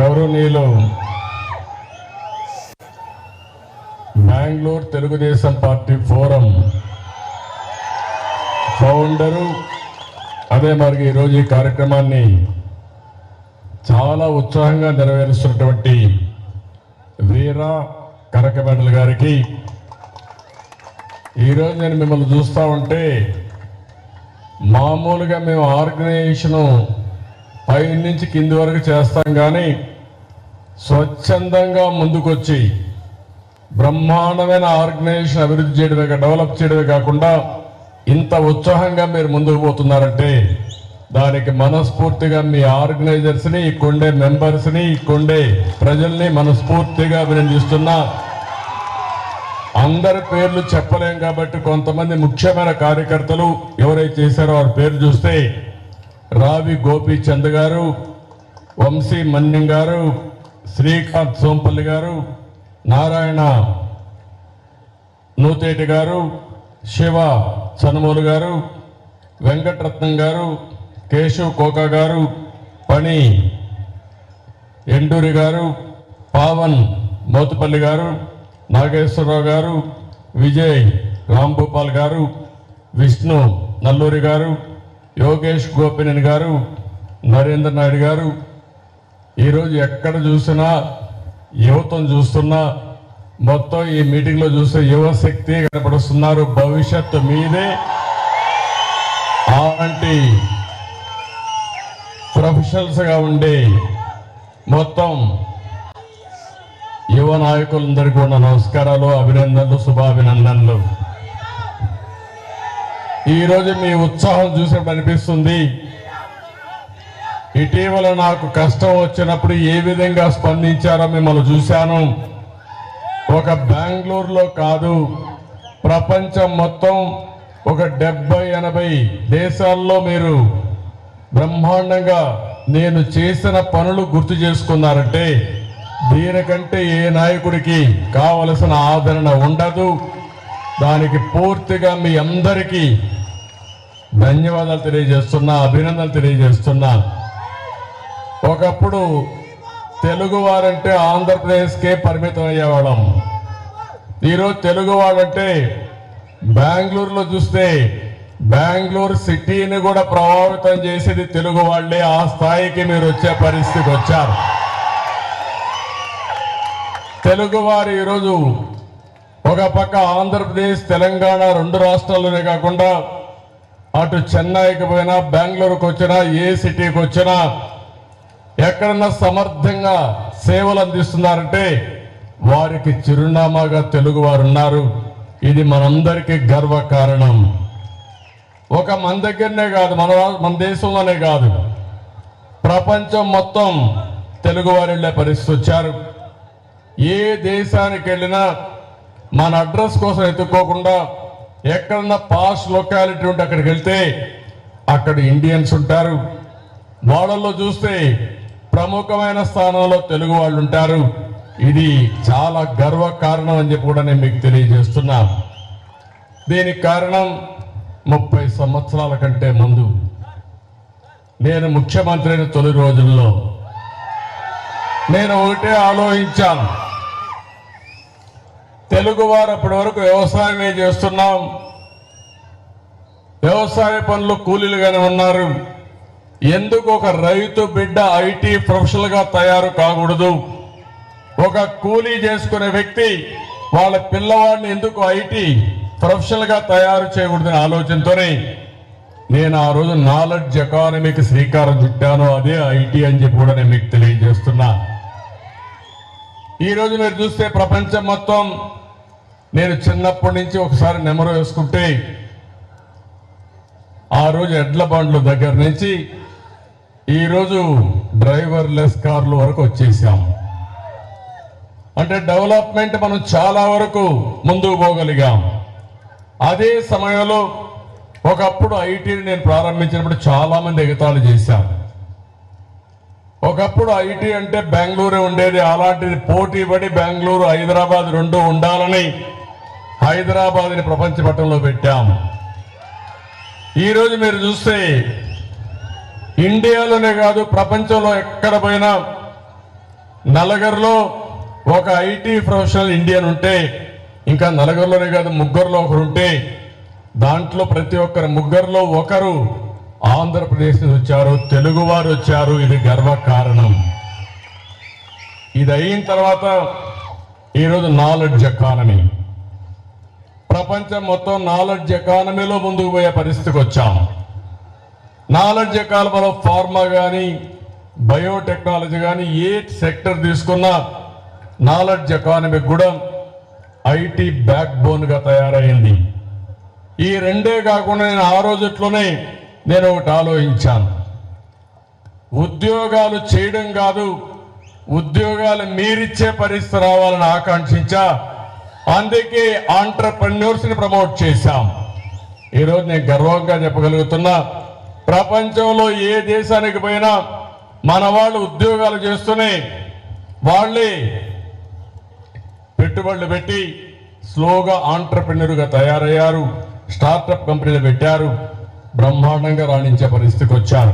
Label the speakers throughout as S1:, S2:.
S1: గౌరవనీయులు Bengaluru Telugu Desam party forum founder, అదే మరి ఈరోజు ఈ కార్యక్రమాన్ని చాలా ఉత్సాహంగా నెరవేరుస్తున్నటువంటి వీరా కరకబెండల గారికి, ఈరోజు నేను మిమ్మల్ని చూస్తూ ఉంటే మామూలుగా మేము ఆర్గనైజేషను పై నుంచి కింది వరకు చేస్తాం, కానీ స్వచ్ఛందంగా ముందుకొచ్చి బ్రహ్మాండమైన ఆర్గనైజేషన్ అభివృద్ధి చేయడమే, డెవలప్ చేయడమే కాకుండా ఇంత ఉత్సాహంగా మీరు ముందుకు పోతున్నారంటే దానికి మనస్ఫూర్తిగా మీ ఆర్గనైజర్స్ని, ఇక్కడే మెంబర్స్ని, ఇక్కడే ప్రజల్ని మనస్ఫూర్తిగా అభినందిస్తున్నా. అందరి పేర్లు చెప్పలేం కాబట్టి కొంతమంది ముఖ్యమైన కార్యకర్తలు ఎవరైతే చేశారో వారి పేరు చూస్తే రావి గోపీచంద్ గారు, వంశీ మన్యం గారు, శ్రీకాంత్ సోంపల్లి గారు, నారాయణ నూతేటి గారు, శివ చనుమూలు గారు, వెంకటరత్నం గారు, కేశవ్ కోకా గారు, పని ఎండూరి గారు, పావన్ మోతుపల్లి గారు, నాగేశ్వరరావు గారు, విజయ్ రాంభూపాల్ గారు, విష్ణు నల్లూరి గారు, యోగేష్ గోపినేని గారు, నరేంద్ర నాయుడు గారు. ఈరోజు ఎక్కడ చూసినా యువతను చూస్తున్నా, మొత్తం ఈ మీటింగ్లో చూస్తే యువశక్తి కనపడుస్తున్నారు. భవిష్యత్తు మీదే. అలాంటి ప్రొఫెషనల్స్గా ఉండే మొత్తం యువ నాయకులందరికీ కూడా నమస్కారాలు, అభినందనలు, శుభాభినందనలు. ఈరోజు మీ ఉత్సాహం చూసినప్పుడు అనిపిస్తుంది, ఇటీవల నాకు కష్టం వచ్చినప్పుడు ఏ విధంగా స్పందించారో మిమ్మల్ని చూశాను. ఒక బెంగళూరులో కాదు, ప్రపంచం మొత్తం ఒక 70-80 దేశాల్లో మీరు బ్రహ్మాండంగా నేను చేసిన పనులు గుర్తు చేసుకున్నారంటే దీనికంటే ఏ నాయకుడికి కావలసిన ఆదరణ ఉండదు. దానికి పూర్తిగా మీ అందరికీ ధన్యవాదాలు తెలియజేస్తున్నా, అభినందనలు తెలియజేస్తున్నా. ఒకప్పుడు తెలుగువారంటే ఆంధ్రప్రదేశ్కే పరిమితం అయ్యేవాళ్ళం. ఈరోజు తెలుగువాడంటే బెంగళూరులో చూస్తే బెంగళూరు సిటీని కూడా ప్రభావితం చేసేది తెలుగు వాళ్ళే. ఆ స్థాయికి మీరు వచ్చే పరిస్థితికి వచ్చారు. తెలుగువారు ఈరోజు ఒక పక్క ఆంధ్రప్రదేశ్, తెలంగాణ 2 రాష్ట్రాల్లోనే కాకుండా అటు చెన్నైకి పోయినా, బెంగళూరుకు వచ్చినా, ఏ సిటీకి వచ్చినా ఎక్కడన్నా సమర్థంగా సేవలు అందిస్తున్నారంటే వారికి చిరునామాగా తెలుగువారు ఉన్నారు. ఇది మనందరికీ గర్వకారణం. ఒక మన దగ్గరనే కాదు, మన దేశంలోనే కాదు, ప్రపంచం మొత్తం తెలుగువారు వెళ్ళే పరిస్థితి వచ్చారు. ఏ దేశానికి వెళ్ళినా మన అడ్రస్ కోసం ఎత్తుక్కోకుండా ఎక్కడన్నా పాస్ట్ లొకాలిటీ ఉంటే అక్కడికి వెళ్తే అక్కడ ఇండియన్స్ ఉంటారు. వాళ్ళల్లో చూస్తే ప్రముఖమైన స్థానంలో తెలుగు వాళ్ళు ఉంటారు. ఇది చాలా గర్వకారణం అని చెప్పి కూడా నేను మీకు తెలియజేస్తున్నా. దీనికి కారణం 30 సంవత్సరాల కంటే ముందు నేను ముఖ్యమంత్రి అయిన తొలి రోజుల్లో నేను ఒకటే ఆలోచించాను, తెలుగువారు అప్పటి వరకు వ్యవసాయమే చేస్తున్నాం, వ్యవసాయ పనులు కూలీలుగానే ఉన్నారు, ఎందుకు ఒక రైతు బిడ్డ ఐటీ ప్రొఫెషనల్గా తయారు కాకూడదు? ఒక కూలీ చేసుకునే వ్యక్తి వాళ్ళ పిల్లవాడిని ఎందుకు ఐటీ ప్రొఫెషనల్గా తయారు చేయకూడదనే ఆలోచనతోనే నేను ఆ రోజు నాలెడ్జ్ ఎకానమీకి శ్రీకారం చుట్టాను. అదే ఐటీ అని చెప్పి కూడా నేను మీకు తెలియజేస్తున్నా. ఈరోజు మీరు చూస్తే ప్రపంచం మొత్తం, నేను చిన్నప్పటి నుంచి ఒకసారి నెమరు వేసుకుంటే ఆ రోజు ఎడ్ల బండ్ల దగ్గర నుంచి ఈరోజు డ్రైవర్లెస్ కార్ల వరకు వచ్చేసాం. అంటే డెవలప్మెంట్ మనం చాలా వరకు ముందుకు పోగలిగాం. అదే సమయంలో ఒకప్పుడు ఐటీని నేను ప్రారంభించినప్పుడు చాలా మంది ఎగతాళి చేశారు. ఒకప్పుడు ఐటీ అంటే బెంగళూరు ఉండేది, అలాంటిది పోటీ పడి బెంగళూరు, హైదరాబాద్ 2 ఉండాలని హైదరాబాద్ని ప్రపంచ పటంలో పెట్టాం. ఈరోజు మీరు చూస్తే ఇండియాలోనే కాదు ప్రపంచంలో ఎక్కడ పోయినా నలుగురిలో ఒక ఐటీ ప్రొఫెషనల్ ఇండియన్ ఉంటే, ఇంకా నలుగురిలోనే కాదు ముగ్గురులో ఒకరు ఉంటే, దాంట్లో ప్రతి ఒక్కరు ముగ్గురులో ఒకరు ఆంధ్రప్రదేశ్ నుంచి వచ్చారు, తెలుగువారు వచ్చారు. ఇది గర్వకారణం. ఇది అయిన తర్వాత ఈరోజు నాలెడ్జ్ ఎకానమీ, ప్రపంచం మొత్తం నాలెడ్జ్ ఎకానమీలో ముందుకు పోయే పరిస్థితికి వచ్చాం. నాలెడ్జ్ ఎకానమీలో ఫార్మా కానీ బయోటెక్నాలజీ కానీ ఏ సెక్టర్ తీసుకున్నా నాలెడ్జ్ ఎకానమీ కూడా ఐటీ బ్యాక్ బోన్గా తయారైంది. ఈ రెండే కాకుండా నేను ఆ రోజుట్లోనే నేను ఒకటి ఆలోచించాను. ఉద్యోగాలు చేయడం కాదు, ఉద్యోగాలు మీరిచ్చే పరిస్థితి రావాలని ఆకాంక్షించా. అందుకే ఆంటర్‌ప్రెన్యూర్స్ ని ప్రమోట్ చేశాం. ఈరోజు నేను గర్వంగా చెప్పగలుగుతున్నా, ప్రపంచంలో ఏ దేశానికి పోయినా మన వాళ్ళు ఉద్యోగాలు చేస్తూనే వాళ్ళే పెట్టుబడులు పెట్టి స్లోగా ఆంటర్‌ప్రెన్యూర్గా తయారయ్యారు, స్టార్టప్ కంపెనీలు పెట్టారు, బ్రహ్మాండంగా రాణించే పరిస్థితికి వచ్చారు.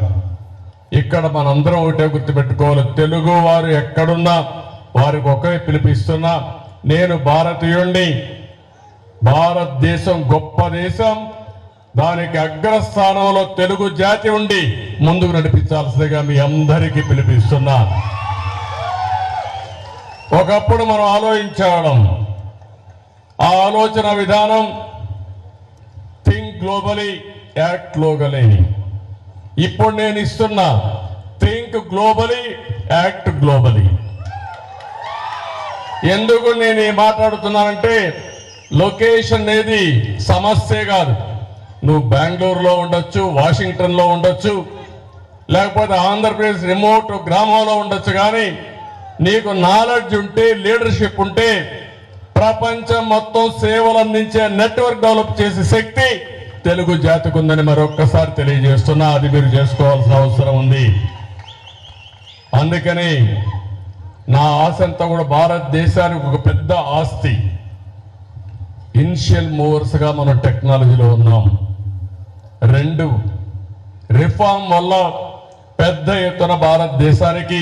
S1: ఇక్కడ మనందరం ఒకటే గుర్తుపెట్టుకోవాలి, తెలుగు వారు ఎక్కడున్నా వారికి ఒకే పిలిపిస్తున్నా. నేను భారతీయుణ్ణి, భారతదేశం గొప్ప దేశం, దానికి అగ్రస్థానంలో తెలుగు జాతి ఉండి ముందుకు నడిపించాల్సిందిగా మీ అందరికీ పిలిపిస్తున్నా. ఒకప్పుడు మనం ఆలోచించడం, ఆ ఆలోచన విధానం థింక్ గ్లోబలీ యాక్ట్ లోకలీ. ఇప్పుడు నేను ఇస్తున్నా థింక్ గ్లోబలీ యాక్ట్ గ్లోబలీ. ఎందుకు నేను మాట్లాడుతున్నానంటే, లొకేషన్ అనేది సమస్యే కాదు. నువ్వు బెంగళూరులో ఉండొచ్చు, వాషింగ్టన్లో ఉండొచ్చు, లేకపోతే ఆంధ్రప్రదేశ్ రిమోట్ గ్రామంలో ఉండొచ్చు, కానీ నీకు నాలెడ్జ్ ఉంటే, లీడర్షిప్ ఉంటే ప్రపంచం మొత్తం సేవలు అందించే నెట్వర్క్ డెవలప్ చేసే శక్తి తెలుగు జాతికి ఉందని మరొక్కసారి తెలియజేస్తున్నా. అది మీరు చేసుకోవాల్సిన అవసరం ఉంది. అందుకని నా ఆశ అంతా కూడా భారతదేశానికి ఒక పెద్ద ఆస్తి. ఇనిషియల్ మూవర్స్ గా మనం టెక్నాలజీలో ఉన్నాం. 2, రిఫార్మ్ వల్ల పెద్ద ఎత్తున భారతదేశానికి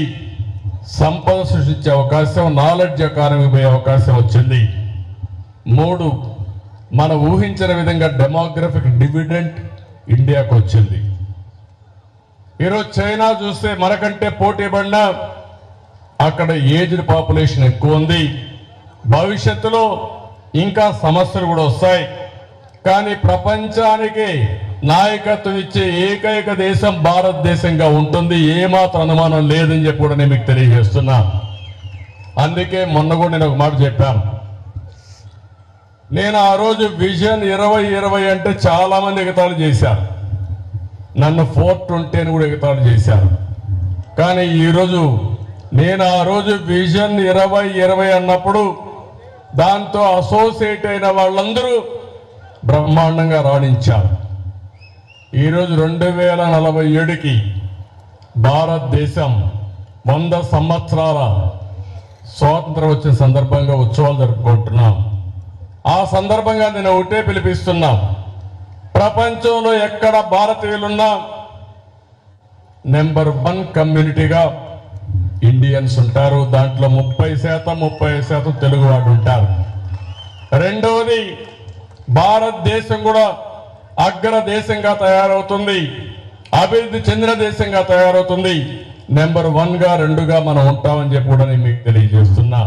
S1: సంపద సృష్టించే అవకాశం, నాలెడ్జ్ ఎకానమీ పోయే అవకాశం వచ్చింది. 3, మనం ఊహించిన విధంగా డెమోగ్రఫిక్ డివిడెంట్ ఇండియాకు వచ్చింది. ఈరోజు చైనా చూస్తే మనకంటే పోటీ పడినా అక్కడ ఏజ్డ్ పాపులేషన్ ఎక్కువ ఉంది. భవిష్యత్తులో ఇంకా సమస్యలు కూడా వస్తాయి. కానీ ప్రపంచానికి నాయకత్వం ఇచ్చే ఏకైక దేశం భారతదేశంగా ఉంటుంది. ఏమాత్రం అనుమానం లేదని చెప్పి కూడా నేను మీకు తెలియజేస్తున్నా. అందుకే మొన్న కూడా నేను ఒక మాట చెప్పాను. నేను ఆ రోజు విజన్ 2020 అంటే చాలా మంది ఎగతాళి చేశారు, నన్ను 420 అని కూడా ఎగతాళి చేశారు. కానీ ఈరోజు నేను ఆ రోజు విజన్ 2020 అన్నప్పుడు దాంతో అసోసియేట్ అయిన వాళ్ళందరూ బ్రహ్మాండంగా రాణించారు. ఈరోజు 2047కి భారతదేశం 100 సంవత్సరాల స్వాతంత్రం వచ్చిన సందర్భంగా ఉత్సవాలు జరుపుకుంటున్నాం. ఆ సందర్భంగా నేను ఒకటే పిలిపిస్తున్నా, ప్రపంచంలో ఎక్కడ భారతీయులున్నా నెంబర్ 1 కమ్యూనిటీగా ఇండియన్స్ ఉంటారు. దాంట్లో 30% తెలుగు వాళ్ళు ఉంటారు. రెండవది, భారతదేశం కూడా అగ్ర దేశంగా తయారవుతుంది, అభివృద్ధి చెందిన దేశంగా తయారవుతుంది. నెంబర్ 1గా 2గా మనం ఉంటామని చెప్పి కూడా నేను మీకు తెలియజేస్తున్నా.